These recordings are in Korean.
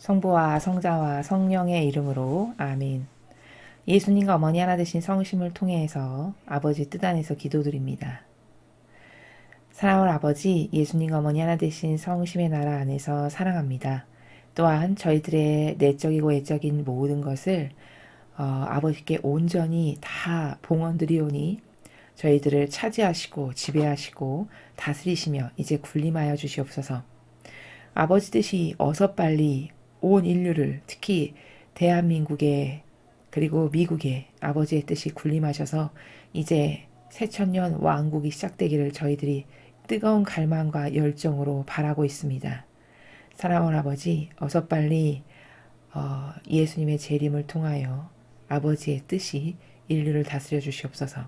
성부와 성자와 성령의 이름으로 아멘. 예수님과 어머니 하나 되신 성심을 통해서 아버지 뜻 안에서 기도드립니다. 사랑하는 아버지, 예수님과 어머니 하나 되신 성심의 나라 안에서 사랑합니다. 또한 저희들의 내적이고 외적인 모든 것을 아버지께 온전히 다 봉헌드리오니 저희들을 차지하시고 지배하시고 다스리시며 이제 군림하여 주시옵소서. 아버지 뜻이 어서 빨리 온 인류를 특히 대한민국에 그리고 미국에 아버지의 뜻이 군림하셔서 이제 새천년 왕국이 시작되기를 저희들이 뜨거운 갈망과 열정으로 바라고 있습니다. 사랑하는 아버지, 어서 빨리 예수님의 재림을 통하여 아버지의 뜻이 인류를 다스려 주시옵소서.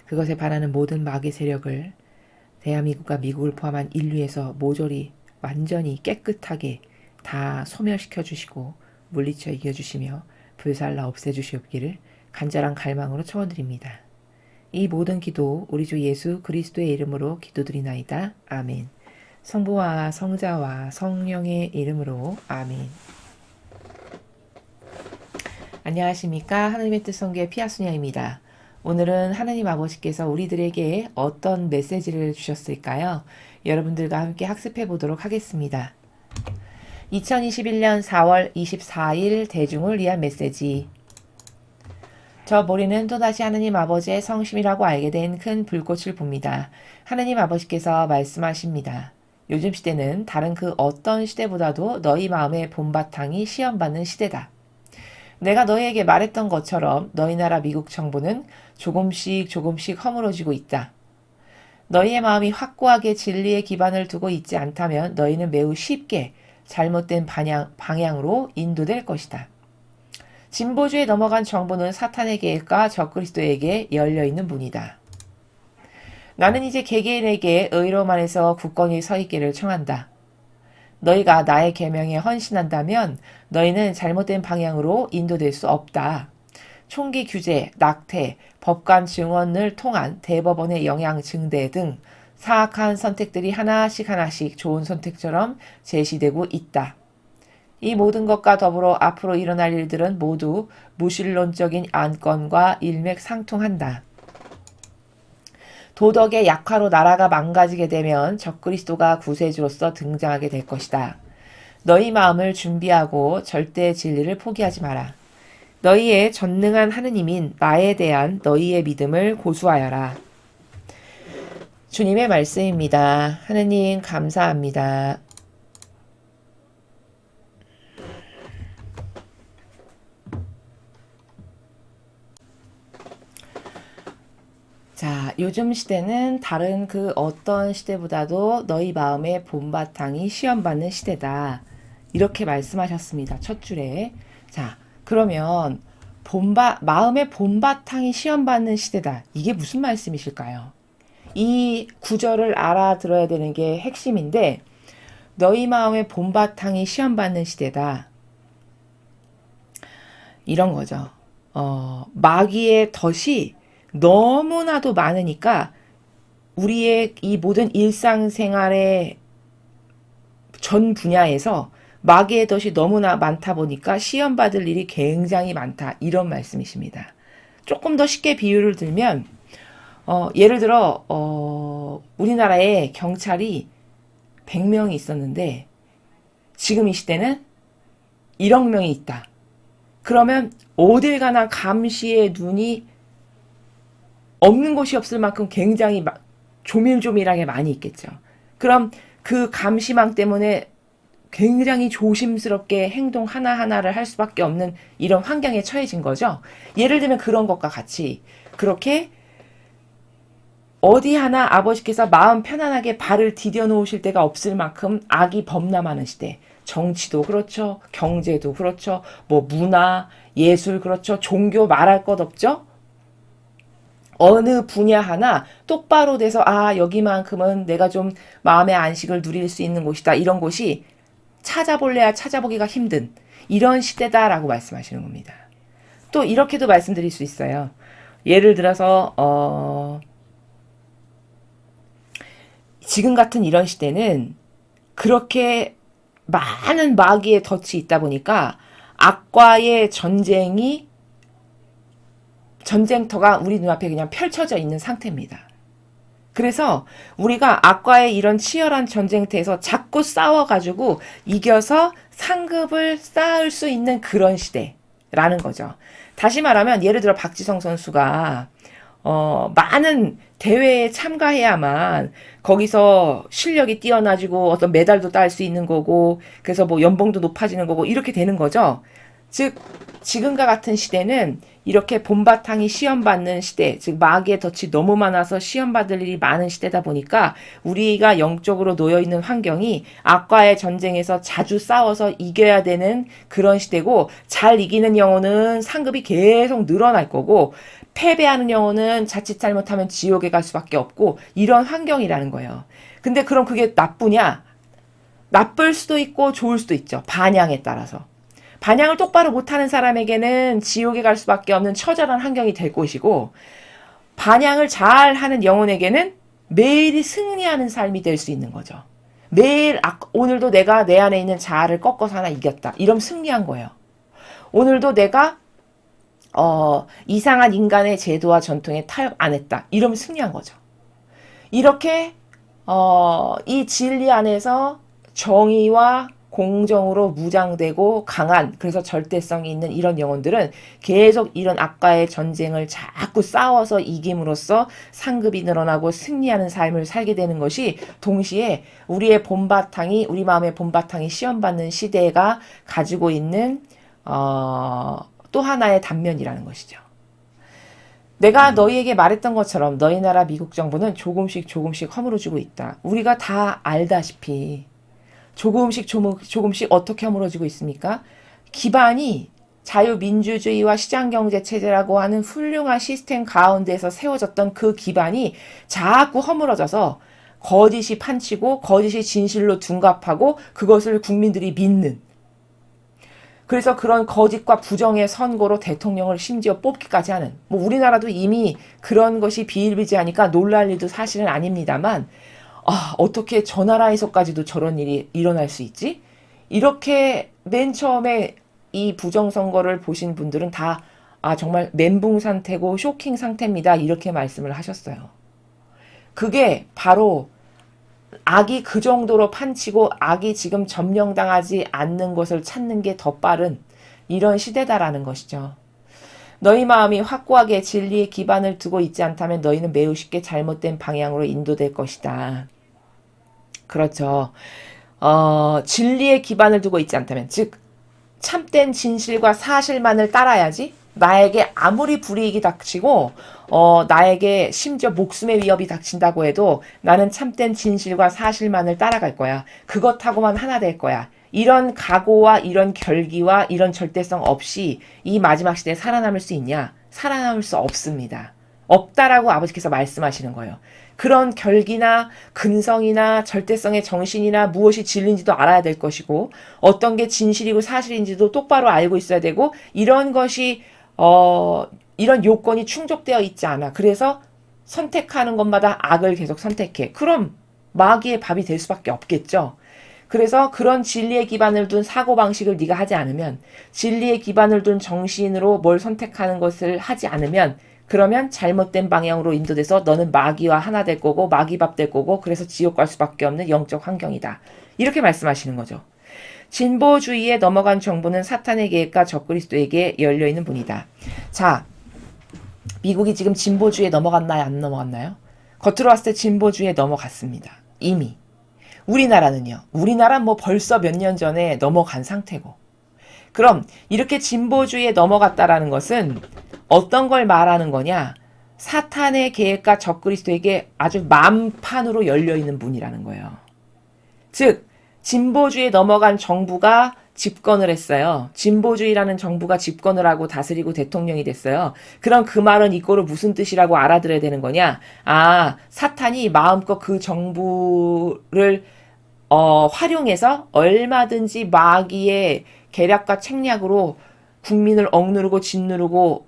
그것에 반하는 모든 마귀 세력을 대한민국과 미국을 포함한 인류에서 모조리 완전히 깨끗하게 다 소멸시켜 주시고 물리쳐 이겨주시며 불살라 없애주시옵기를 간절한 갈망으로 초원드립니다. 이 모든 기도 우리 주 예수 그리스도의 이름으로 기도드리나이다. 아멘. 성부와 성자와 성령의 이름으로 아멘. 안녕하십니까. 하나님의 뜻 성교의 피아수녀입니다. 오늘은 하나님 아버지께서 우리들에게 어떤 메시지를 주셨을까요? 여러분들과 함께 학습해 보도록 하겠습니다. 2021년 4월 24일 대중을 위한 메시지. 저 모리는 또다시 하나님 아버지의 성심이라고 알게 된 큰 불꽃을 봅니다. 하나님 아버지께서 말씀하십니다. 요즘 시대는 다른 그 어떤 시대보다도 너희 마음의 본바탕이 시험받는 시대다. 내가 너희에게 말했던 것처럼 너희 나라 미국 정부는 조금씩 허물어지고 있다. 너희의 마음이 확고하게 진리의 기반을 두고 있지 않다면 너희는 매우 쉽게 잘못된 방향으로 인도될 것이다. 진보주의에 넘어간 정부는 사탄의 계획과 적그리스도에게 열려있는 문이다. 나는 이제 개개인에게 의로움 안에서 굳건히 서 있기를 청한다. 너희가 나의 계명에 헌신한다면 너희는 잘못된 방향으로 인도될 수 없다. 총기 규제, 낙태, 법관 증언을 통한 대법원의 영향 증대 등 사악한 선택들이 하나씩 좋은 선택처럼 제시되고 있다. 이 모든 것과 더불어 앞으로 일어날 일들은 모두 무신론적인 안건과 일맥상통한다. 도덕의 약화로 나라가 망가지게 되면 적그리스도가 구세주로서 등장하게 될 것이다. 너희 마음을 준비하고 절대 진리를 포기하지 마라. 너희의 전능한 하느님인 나에 대한 너희의 믿음을 고수하여라. 주님의 말씀입니다. 하느님 감사합니다. 자, 요즘 시대는 다른 그 어떤 시대보다도 너희 마음의 본바탕이 시험받는 시대다. 이렇게 말씀하셨습니다. 첫 줄에. 자, 그러면 마음의 본바탕이 시험받는 시대다. 이게 무슨 말씀이실까요? 이 구절을 알아들어야 되는 게 핵심인데, 너희 마음의 본바탕이 시험받는 시대다. 이런 거죠. 마귀의 덫이 너무나도 많으니까 우리의 이 모든 일상생활의 전 분야에서 마귀의 덫이 너무나 많다 보니까 시험받을 일이 굉장히 많다. 이런 말씀이십니다. 조금 더 쉽게 비유를 들면 예를 들어 우리나라에 경찰이 100명이 있었는데 지금 이 시대는 1억 명이 있다. 그러면 어딜 가나 감시의 눈이 없는 곳이 없을 만큼 굉장히 조밀조밀하게 많이 있겠죠. 그럼 그 감시망 때문에 굉장히 조심스럽게 행동 하나하나를 할 수밖에 없는 이런 환경에 처해진 거죠. 예를 들면 그런 것과 같이 그렇게 어디 하나 아버지께서 마음 편안하게 발을 디뎌 놓으실 데가 없을 만큼 악이 범람하는 시대. 정치도 그렇죠. 경제도 그렇죠. 뭐 문화, 예술 그렇죠. 종교 말할 것 없죠. 어느 분야 하나 똑바로 돼서 여기만큼은 내가 좀 마음의 안식을 누릴 수 있는 곳이다. 이런 곳이 찾아볼래야 찾아보기가 힘든 이런 시대다라고 말씀하시는 겁니다. 또 이렇게도 말씀드릴 수 있어요. 예를 들어서 지금 같은 이런 시대는 그렇게 많은 마귀의 덫이 있다 보니까 악과의 전쟁터가 우리 눈앞에 그냥 펼쳐져 있는 상태입니다. 그래서 우리가 악과의 이런 치열한 전쟁터에서 자꾸 싸워가지고 이겨서 상급을 쌓을 수 있는 그런 시대라는 거죠. 다시 말하면 예를 들어 박지성 선수가 많은 대회에 참가해야만 거기서 실력이 뛰어나지고 어떤 메달도 딸 수 있는 거고, 그래서 뭐 연봉도 높아지는 거고, 이렇게 되는 거죠. 즉, 지금과 같은 시대는 이렇게 본바탕이 시험받는 시대, 즉 마귀의 덫이 너무 많아서 시험받을 일이 많은 시대다 보니까 우리가 영적으로 놓여있는 환경이 악과의 전쟁에서 자주 싸워서 이겨야 되는 그런 시대고, 잘 이기는 영혼은 상급이 계속 늘어날 거고, 패배하는 영혼은 자칫 잘못하면 지옥에 갈 수밖에 없고, 이런 환경이라는 거예요. 근데 그럼 그게 나쁘냐? 나쁠 수도 있고 좋을 수도 있죠. 반향에 따라서. 반향을 똑바로 못하는 사람에게는 지옥에 갈 수밖에 없는 처절한 환경이 될 것이고, 반향을 잘 하는 영혼에게는 매일이 승리하는 삶이 될 수 있는 거죠. 매일 오늘도 내가 내 안에 있는 자아를 꺾어서 하나 이겼다. 이러면 승리한 거예요. 오늘도 내가 이상한 인간의 제도와 전통에 타협 안 했다. 이러면 승리한 거죠. 이렇게 이 진리 안에서 정의와 공정으로 무장되고 강한, 그래서 절대성이 있는 이런 영혼들은 계속 이런 악과의 전쟁을 자꾸 싸워서 이김으로써 상급이 늘어나고 승리하는 삶을 살게 되는 것이, 동시에 우리 마음의 본바탕이 시험받는 시대가 가지고 있는 또 하나의 단면이라는 것이죠. 내가 너희에게 말했던 것처럼 너희 나라 미국 정부는 조금씩 허물어지고 있다. 우리가 다 알다시피 조금씩 어떻게 허물어지고 있습니까? 기반이 자유민주주의와 시장경제체제라고 하는 훌륭한 시스템 가운데서 세워졌던 그 기반이 자꾸 허물어져서 거짓이 판치고 거짓이 진실로 둔갑하고 그것을 국민들이 믿는, 그래서 그런 거짓과 부정의 선거로 대통령을 심지어 뽑기까지 하는, 뭐 우리나라도 이미 그런 것이 비일비재하니까 놀랄 일도 사실은 아닙니다만, 어떻게 저 나라에서까지도 저런 일이 일어날 수 있지? 이렇게 맨 처음에 이 부정선거를 보신 분들은 다 정말 멘붕 상태고 쇼킹 상태입니다. 이렇게 말씀을 하셨어요. 그게 바로 악이 그 정도로 판치고 악이 지금 점령당하지 않는 것을 찾는 게 더 빠른 이런 시대다라는 것이죠. 너희 마음이 확고하게 진리의 기반을 두고 있지 않다면 너희는 매우 쉽게 잘못된 방향으로 인도될 것이다. 그렇죠. 진리의 기반을 두고 있지 않다면, 즉 참된 진실과 사실만을 따라야지 나에게 아무리 불이익이 닥치고 나에게 심지어 목숨의 위협이 닥친다고 해도 나는 참된 진실과 사실만을 따라갈 거야. 그것하고만 하나 될 거야. 이런 각오와 이런 결기와 이런 절대성 없이 이 마지막 시대에 살아남을 수 있냐? 살아남을 수 없습니다. 없다라고 아버지께서 말씀하시는 거예요. 그런 결기나 근성이나 절대성의 정신이나 무엇이 진리인지도 알아야 될 것이고, 어떤 게 진실이고 사실인지도 똑바로 알고 있어야 되고, 이런 것이 이런 요건이 충족되어 있지 않아. 그래서 선택하는 것마다 악을 계속 선택해. 그럼 마귀의 밥이 될 수밖에 없겠죠. 그래서 그런 진리의 기반을 둔 사고방식을 네가 하지 않으면, 진리의 기반을 둔 정신으로 뭘 선택하는 것을 하지 않으면, 그러면 잘못된 방향으로 인도돼서 너는 마귀와 하나 될 거고 마귀밥 될 거고, 그래서 지옥 갈 수밖에 없는 영적 환경이다. 이렇게 말씀하시는 거죠. 진보주의에 넘어간 정부는 사탄의 계획과 적그리스도에게 열려있는 문이다. 자, 미국이 지금 진보주의에 넘어갔나요? 안 넘어갔나요? 겉으로 봤을 때 진보주의에 넘어갔습니다. 이미. 우리나라는요. 우리나라는 뭐 벌써 몇 년 전에 넘어간 상태고. 그럼 이렇게 진보주의에 넘어갔다라는 것은 어떤 걸 말하는 거냐? 사탄의 계획과 적그리스도에게 아주 만판으로 열려있는 문이라는 거예요. 즉 진보주의에 넘어간 정부가 집권을 했어요. 진보주의라는 정부가 집권을 하고 다스리고 대통령이 됐어요. 그럼 그 말은 이거로 무슨 뜻이라고 알아들어야 되는 거냐? 사탄이 마음껏 그 정부를 활용해서 얼마든지 마귀의 계략과 책략으로 국민을 억누르고 짓누르고,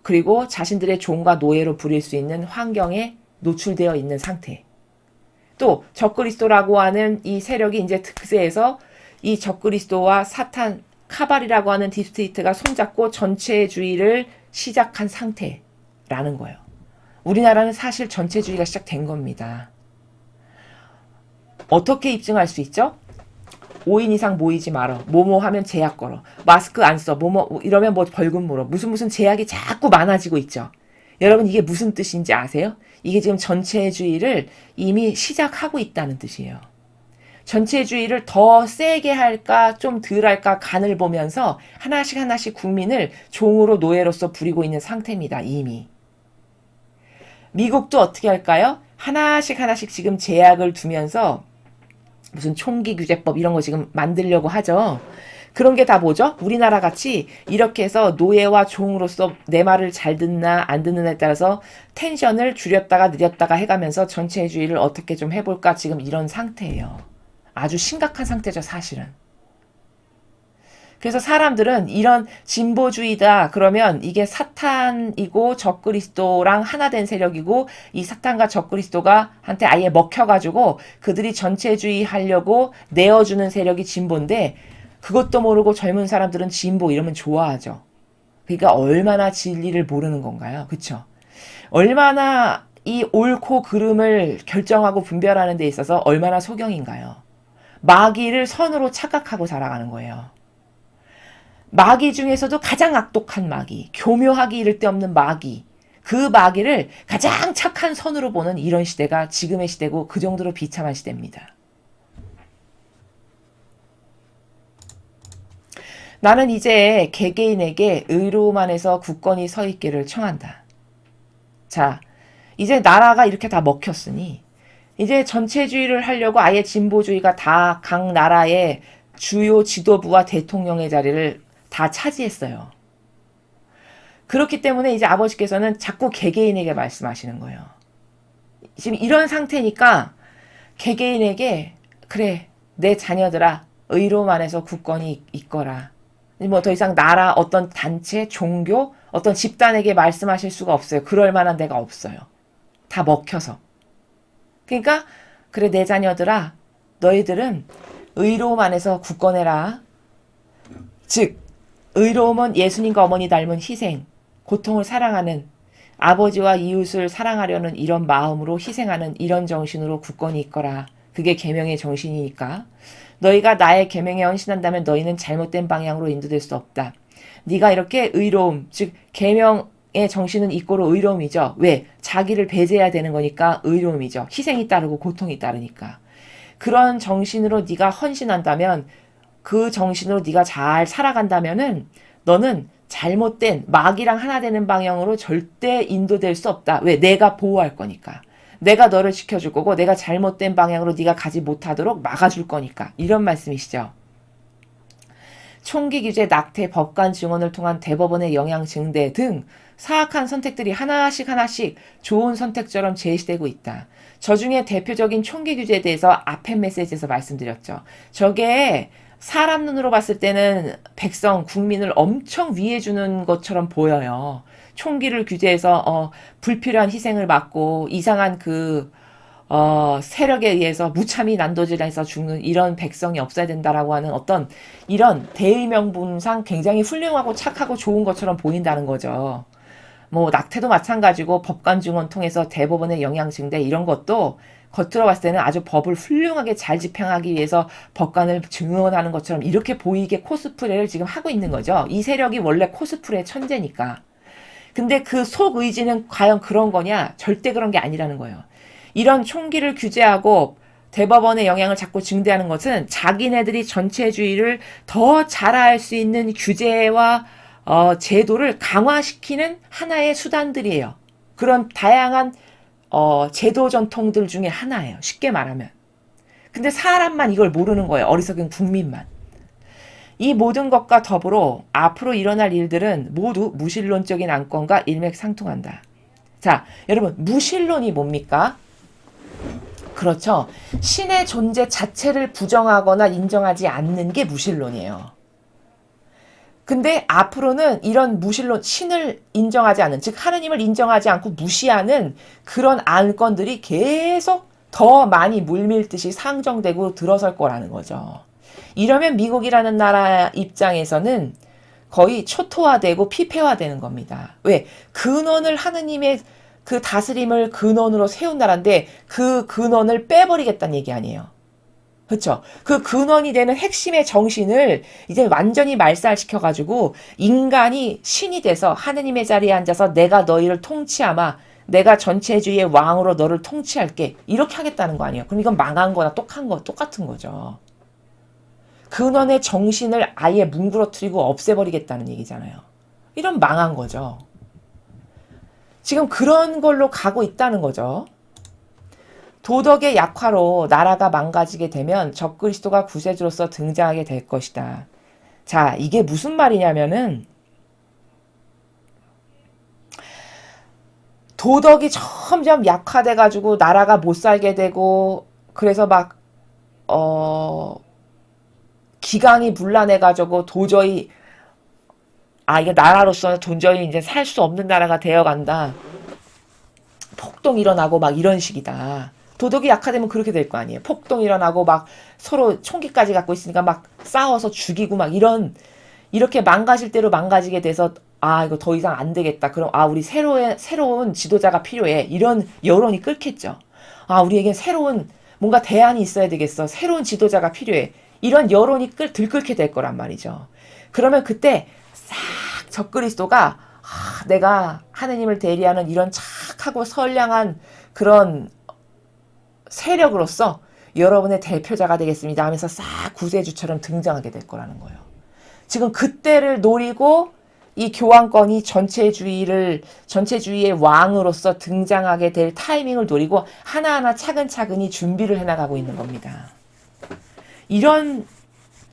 그리고 자신들의 종과 노예로 부릴 수 있는 환경에 노출되어 있는 상태. 또 적그리스도라고 하는 이 세력이 이제 특세에서 이 적그리스도와 사탄 카발이라고 하는 딥스테이트가 손잡고 전체주의를 시작한 상태라는 거예요. 우리나라는 사실 전체주의가 시작된 겁니다. 어떻게 입증할 수 있죠? 5인 이상 모이지 말어. 뭐뭐 하면 제약 걸어. 마스크 안 써. 뭐뭐 이러면 뭐 벌금 물어. 무슨 제약이 자꾸 많아지고 있죠. 여러분 이게 무슨 뜻인지 아세요? 이게 지금 전체주의를 이미 시작하고 있다는 뜻이에요. 전체주의를 더 세게 할까 좀 덜 할까 간을 보면서 하나씩 국민을 종으로 노예로서 부리고 있는 상태입니다. 이미. 미국도 어떻게 할까요? 하나씩 지금 제약을 두면서 무슨 총기 규제법 이런 거 지금 만들려고 하죠. 그런 게 다 뭐죠? 우리나라 같이 이렇게 해서 노예와 종으로서 내 말을 잘 듣나 안 듣느냐에 따라서 텐션을 줄였다가 늘렸다가 해가면서 전체주의를 어떻게 좀 해볼까 지금 이런 상태예요. 아주 심각한 상태죠, 사실은. 그래서 사람들은 이런 진보주의다 그러면 이게 사탄이고 적그리스도랑 하나 된 세력이고 이 사탄과 적그리스도가 한테 아예 먹혀가지고 그들이 전체주의 하려고 내어주는 세력이 진보인데 그것도 모르고 젊은 사람들은 진보 이러면 좋아하죠. 그러니까 얼마나 진리를 모르는 건가요? 그쵸? 얼마나 이 옳고 그름을 결정하고 분별하는 데 있어서 얼마나 소경인가요? 마귀를 선으로 착각하고 살아가는 거예요. 마귀 중에서도 가장 악독한 마귀, 교묘하기 이를 데 없는 마귀, 그 마귀를 가장 착한 선으로 보는 이런 시대가 지금의 시대고 그 정도로 비참한 시대입니다. 나는 이제 개개인에게 의로움안에서 굳건히 서 있기를 청한다. 자, 이제 나라가 이렇게 다 먹혔으니 이제 전체주의를 하려고 아예 진보주의가 다 각 나라의 주요 지도부와 대통령의 자리를 다 차지했어요. 그렇기 때문에 이제 아버지께서는 자꾸 개개인에게 말씀하시는 거예요. 지금 이런 상태니까 개개인에게 그래 내 자녀들아 의로움 안에서 굳건히 있거라. 뭐 더 이상 나라 어떤 단체 종교 어떤 집단에게 말씀하실 수가 없어요. 그럴 만한 데가 없어요. 다 먹혀서. 그러니까 그래 내 자녀들아 너희들은 의로움 안에서 굳건해라. 즉 의로움은 예수님과 어머니 닮은 희생, 고통을 사랑하는 아버지와 이웃을 사랑하려는 이런 마음으로 희생하는 이런 정신으로 굳건히 있거라. 그게 계명의 정신이니까. 너희가 나의 계명에 헌신한다면 너희는 잘못된 방향으로 인도될 수 없다. 네가 이렇게 의로움, 즉 계명의 정신은 이꼬로 의로움이죠. 왜? 자기를 배제해야 되는 거니까 의로움이죠. 희생이 따르고 고통이 따르니까. 그런 정신으로 네가 헌신한다면 그 정신으로 네가 잘 살아간다면은 너는 잘못된 마귀랑 하나 되는 방향으로 절대 인도될 수 없다. 왜? 내가 보호할 거니까. 내가 너를 지켜줄 거고 내가 잘못된 방향으로 네가 가지 못하도록 막아줄 거니까. 이런 말씀이시죠. 총기 규제, 낙태, 법관 증언을 통한 대법원의 영향 증대 등 사악한 선택들이 하나씩 좋은 선택처럼 제시되고 있다. 저 중에 대표적인 총기 규제에 대해서 앞에 메시지에서 말씀드렸죠. 저게 사람 눈으로 봤을 때는 백성, 국민을 엄청 위해 주는 것처럼 보여요. 총기를 규제해서 불필요한 희생을 막고 이상한 세력에 의해서 무참히 난도질해서 죽는 이런 백성이 없어야 된다라고 하는 어떤 이런 대의명분상 굉장히 훌륭하고 착하고 좋은 것처럼 보인다는 거죠. 뭐 낙태도 마찬가지고 법관 증언 통해서 대법원의 영향 증대 이런 것도 겉으로 봤을 때는 아주 법을 훌륭하게 잘 집행하기 위해서 법관을 증언하는 것처럼 이렇게 보이게 코스프레를 지금 하고 있는 거죠. 이 세력이 원래 코스프레 천재니까. 근데 그 속 의지는 과연 그런 거냐? 절대 그런 게 아니라는 거예요. 이런 총기를 규제하고 대법원의 영향을 자꾸 증대하는 것은 자기네들이 전체주의를 더 잘할 수 있는 규제와 제도를 강화시키는 하나의 수단들이에요. 그런 다양한 제도 전통들 중에 하나예요. 쉽게 말하면. 근데 사람만 이걸 모르는 거예요. 어리석은 국민만. 이 모든 것과 더불어 앞으로 일어날 일들은 모두 무신론적인 안건과 일맥상통한다. 자, 여러분 무신론이 뭡니까? 그렇죠. 신의 존재 자체를 부정하거나 인정하지 않는 게 무신론이에요. 근데 앞으로는 이런 무신론, 신을 인정하지 않는, 즉 하느님을 인정하지 않고 무시하는 그런 안건들이 계속 더 많이 물밀듯이 상정되고 들어설 거라는 거죠. 이러면 미국이라는 나라 입장에서는 거의 초토화되고 피폐화되는 겁니다. 왜? 근원을 하느님의 그 다스림을 근원으로 세운 나라인데 그 근원을 빼버리겠다는 얘기 아니에요. 그렇죠? 그 근원이 되는 핵심의 정신을 이제 완전히 말살시켜가지고 인간이 신이 돼서 하느님의 자리에 앉아서 내가 너희를 통치하마, 내가 전체주의의 왕으로 너를 통치할게, 이렇게 하겠다는 거 아니에요. 그럼 이건 망한 거나 똑같은 거죠. 근원의 정신을 아예 뭉그러뜨리고 없애버리겠다는 얘기잖아요. 이런 망한 거죠. 지금 그런 걸로 가고 있다는 거죠. 도덕의 약화로 나라가 망가지게 되면 적그리스도가 구세주로서 등장하게 될 것이다. 자, 이게 무슨 말이냐면은 도덕이 점점 약화돼가지고 나라가 못 살게 되고 그래서 막 기강이 문란해가지고 도저히 이게 나라로서 도저히 이제 살 수 없는 나라가 되어간다. 폭동 일어나고 막 이런 식이다. 도덕이 약화되면 그렇게 될 거 아니에요. 폭동 일어나고 막 서로 총기까지 갖고 있으니까 막 싸워서 죽이고 막 이렇게 망가질 대로 망가지게 돼서 이거 더 이상 안 되겠다. 그럼 우리 새로운 지도자가 필요해. 이런 여론이 끓겠죠. 우리에게 새로운 뭔가 대안이 있어야 되겠어. 새로운 지도자가 필요해. 이런 여론이 들끓게 될 거란 말이죠. 그러면 그때 싹 적그리스도가 내가 하느님을 대리하는 이런 착하고 선량한 그런 세력으로서 여러분의 대표자가 되겠습니다 하면서 싹 구세주처럼 등장하게 될 거라는 거예요. 지금 그때를 노리고 이 교황권이 전체주의의 왕으로서 등장하게 될 타이밍을 노리고 하나하나 차근차근히 준비를 해나가고 있는 겁니다. 이런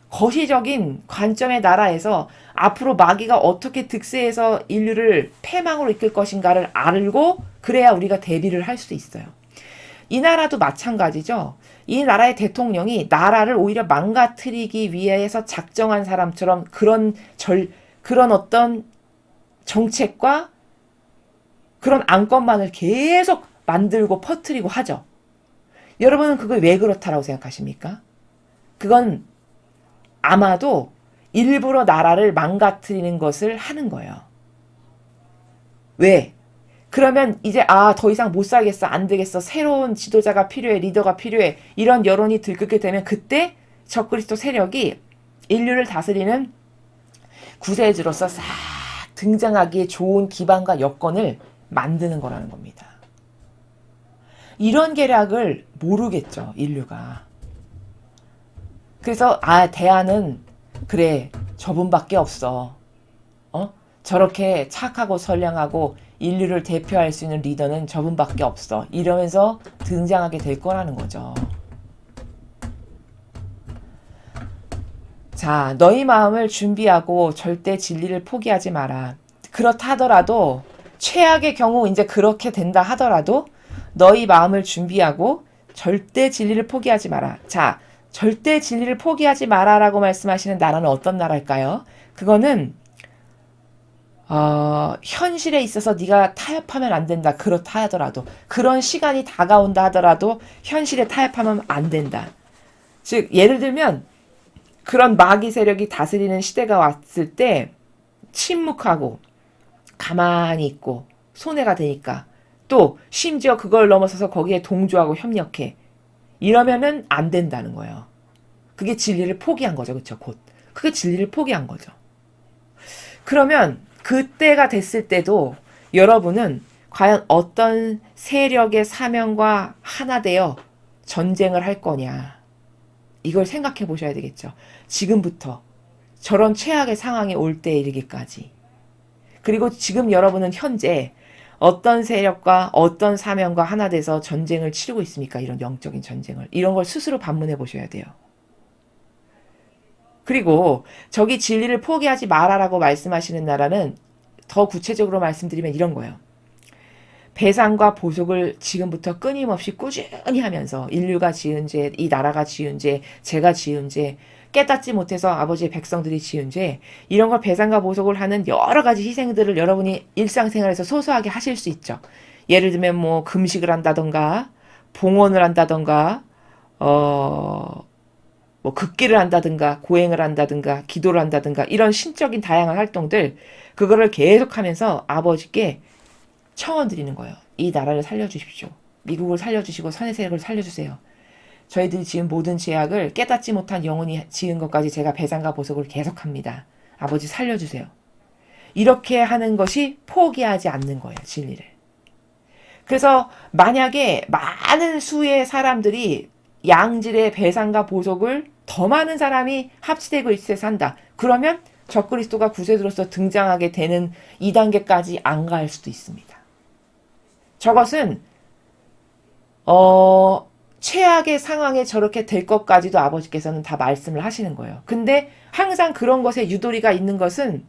거시적인 관점의 나라에서 앞으로 마귀가 어떻게 득세해서 인류를 패망으로 이끌 것인가를 알고 그래야 우리가 대비를 할 수 있어요. 이 나라도 마찬가지죠. 이 나라의 대통령이 나라를 오히려 망가뜨리기 위해서 작정한 사람처럼 그런 어떤 정책과 그런 안건만을 계속 만들고 퍼뜨리고 하죠. 여러분은 그게 왜 그렇다라고 생각하십니까? 그건 아마도 일부러 나라를 망가뜨리는 것을 하는 거예요. 왜? 그러면 이제 더 이상 못 살겠어. 안 되겠어. 새로운 지도자가 필요해. 리더가 필요해. 이런 여론이 들끓게 되면 그때 적그리스도 세력이 인류를 다스리는 구세주로서 싹 등장하기에 좋은 기반과 여건을 만드는 거라는 겁니다. 이런 계략을 모르겠죠. 인류가. 그래서 대안은 그래 저분밖에 없어. 저렇게 착하고 선량하고 인류를 대표할 수 있는 리더는 저분밖에 없어. 이러면서 등장하게 될 거라는 거죠. 자, 너희 마음을 준비하고 절대 진리를 포기하지 마라. 그렇다 하더라도 최악의 경우 이제 그렇게 된다 하더라도 너희 마음을 준비하고 절대 진리를 포기하지 마라. 자, 절대 진리를 포기하지 마라라고 말씀하시는 나라는 어떤 나라일까요? 그거는 현실에 있어서 네가 타협하면 안 된다. 그렇다 하더라도 그런 시간이 다가온다 하더라도 현실에 타협하면 안 된다. 즉 예를 들면 그런 마귀 세력이 다스리는 시대가 왔을 때 침묵하고 가만히 있고 손해가 되니까 또 심지어 그걸 넘어서서 거기에 동조하고 협력해. 이러면은 안 된다는 거예요. 그게 진리를 포기한 거죠. 그렇죠? 곧. 그게 진리를 포기한 거죠. 그러면 그때가 됐을 때도 여러분은 과연 어떤 세력의 사명과 하나 되어 전쟁을 할 거냐. 이걸 생각해 보셔야 되겠죠. 지금부터 저런 최악의 상황이 올 때에 이르기까지. 그리고 지금 여러분은 현재 어떤 세력과 어떤 사명과 하나 돼서 전쟁을 치르고 있습니까? 이런 영적인 전쟁을. 이런 걸 스스로 반문해 보셔야 돼요. 그리고 저기 진리를 포기하지 마라라고 말씀하시는 나라는 더 구체적으로 말씀드리면 이런 거예요. 배상과 보속을 지금부터 끊임없이 꾸준히 하면서 인류가 지은 죄, 이 나라가 지은 죄, 제가 지은 죄, 깨닫지 못해서 아버지의 백성들이 지은 죄, 이런 걸 배상과 보속을 하는 여러 가지 희생들을 여러분이 일상생활에서 소소하게 하실 수 있죠. 예를 들면 뭐 금식을 한다던가 봉헌을 한다던가 뭐 극기를 한다든가 고행을 한다든가 기도를 한다든가 이런 신적인 다양한 활동들 그거를 계속하면서 아버지께 청원 드리는 거예요. 이 나라를 살려주십시오. 미국을 살려주시고 선의 세력을 살려주세요. 저희들이 지은 모든 죄악을 깨닫지 못한 영혼이 지은 것까지 제가 배상과 보석을 계속합니다. 아버지 살려주세요. 이렇게 하는 것이 포기하지 않는 거예요. 진리를. 그래서 만약에 많은 수의 사람들이 양질의 배상과 보석을 더 많은 사람이 합치되고 있어서 한다. 그러면 적그리스도가 구세주로서 등장하게 되는 2단계까지 안 갈 수도 있습니다. 저것은 최악의 상황에 저렇게 될 것까지도 아버지께서는 다 말씀을 하시는 거예요. 근데 항상 그런 것에 유도리가 있는 것은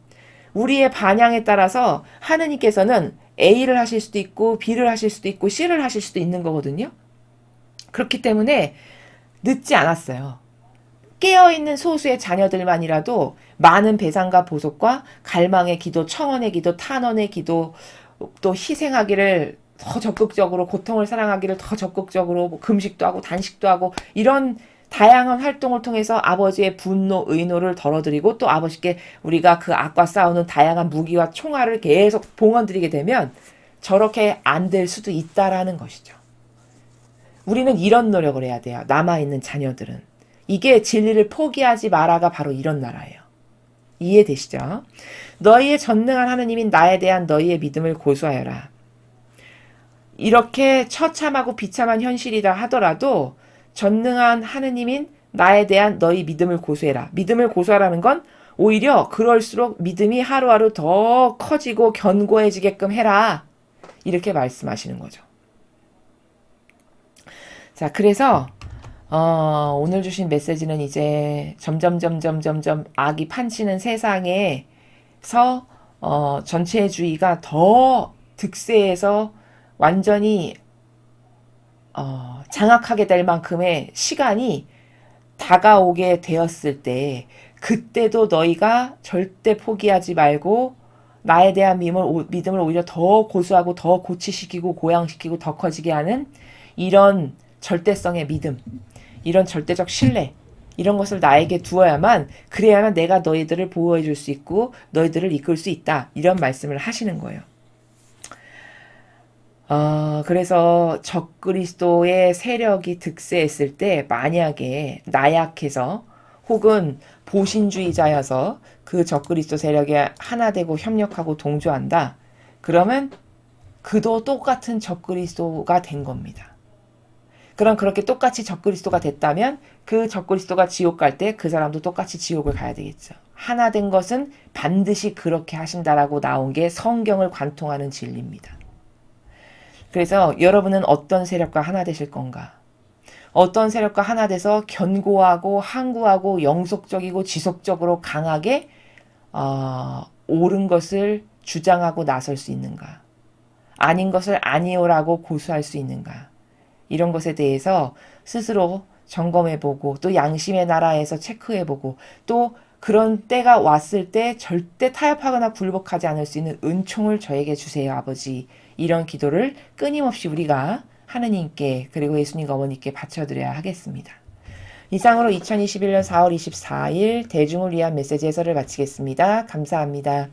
우리의 반향에 따라서 하느님께서는 A를 하실 수도 있고 B를 하실 수도 있고 C를 하실 수도 있는 거거든요. 그렇기 때문에 늦지 않았어요. 깨어있는 소수의 자녀들만이라도 많은 배상과 보석과 갈망의 기도, 청원의 기도, 탄원의 기도, 또 희생하기를 더 적극적으로, 고통을 사랑하기를 더 적극적으로, 뭐 금식도 하고 단식도 하고 이런 다양한 활동을 통해서 아버지의 분노, 의노를 덜어드리고 또 아버지께 우리가 그 악과 싸우는 다양한 무기와 총알을 계속 봉헌드리게 되면 저렇게 안 될 수도 있다라는 것이죠. 우리는 이런 노력을 해야 돼요. 남아있는 자녀들은. 이게 진리를 포기하지 마라가 바로 이런 나라예요. 이해되시죠? 너희의 전능한 하느님인 나에 대한 너희의 믿음을 고수하여라. 이렇게 처참하고 비참한 현실이다 하더라도 전능한 하느님인 나에 대한 너희 믿음을 고수해라. 믿음을 고수하라는 건 오히려 그럴수록 믿음이 하루하루 더 커지고 견고해지게끔 해라. 이렇게 말씀하시는 거죠. 자, 그래서 오늘 주신 메시지는 이제 점점 악이 판치는 세상에서 전체주의가 더 득세해서 완전히 장악하게 될 만큼의 시간이 다가오게 되었을 때 그때도 너희가 절대 포기하지 말고 나에 대한 믿음을 오히려 더 고수하고 더 고치시키고 고양시키고 더 커지게 하는 이런 절대성의 믿음, 이런 절대적 신뢰 이런 것을 나에게 두어야만 그래야만 내가 너희들을 보호해 줄 수 있고 너희들을 이끌 수 있다. 이런 말씀을 하시는 거예요. 그래서 적그리스도의 세력이 득세했을 때 만약에 나약해서 혹은 보신주의자여서 그 적그리스도 세력에 하나 되고 협력하고 동조한다. 그러면 그도 똑같은 적그리스도가 된 겁니다. 그럼 그렇게 똑같이 적그리스도가 됐다면 그 적그리스도가 지옥 갈 때 그 사람도 똑같이 지옥을 가야 되겠죠. 하나 된 것은 반드시 그렇게 하신다라고 나온 게 성경을 관통하는 진리입니다. 그래서 여러분은 어떤 세력과 하나 되실 건가? 어떤 세력과 하나 돼서 견고하고 항구하고 영속적이고 지속적으로 강하게 옳은 것을 주장하고 나설 수 있는가? 아닌 것을 아니오라고 고수할 수 있는가? 이런 것에 대해서 스스로 점검해보고 또 양심의 나라에서 체크해보고 또 그런 때가 왔을 때 절대 타협하거나 굴복하지 않을 수 있는 은총을 저에게 주세요, 아버지. 이런 기도를 끊임없이 우리가 하느님께 그리고 예수님과 어머니께 바쳐드려야 하겠습니다. 이상으로 2021년 4월 24일 대중을 위한 메시지 해설을 마치겠습니다. 감사합니다.